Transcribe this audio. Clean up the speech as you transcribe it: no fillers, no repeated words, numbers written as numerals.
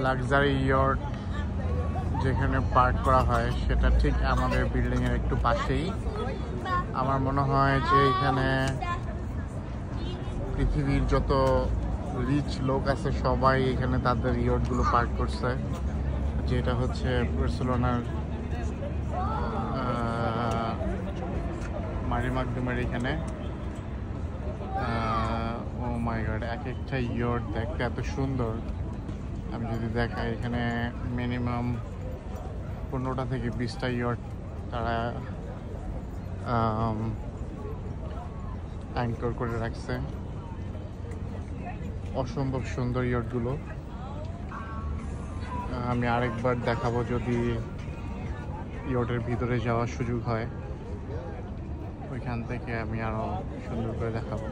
Luxury yacht যেখানে park করা হয় সেটা ঠিক আমাদের বিল্ডিং এর একটু পাশেই। আমার মনে হয় যে এখানে পৃথিবীর যত রিচ লোক আছে সবাই এখানে তাদের ইয়টগুলো পার্ক করছে। যেটা হচ্ছে বার্সেলোনার মারিমাগদুমের এখানে। ও মাই গড, এক একটা ইয়ট দেখতে এত সুন্দর। আমি যদি দেখাই এখানে মিনিমাম 15টা থেকে 20টা ইয়ট তারা অ্যাঙ্কর করে রাখছে। অসম্ভব সুন্দর ইয়টগুলো। আমি আরেকবার দেখাবো যদি ইয়টের ভিতরে যাওয়ার সুযোগ হয়, ওইখান থেকে আমি আরো সুন্দর করে দেখাবো।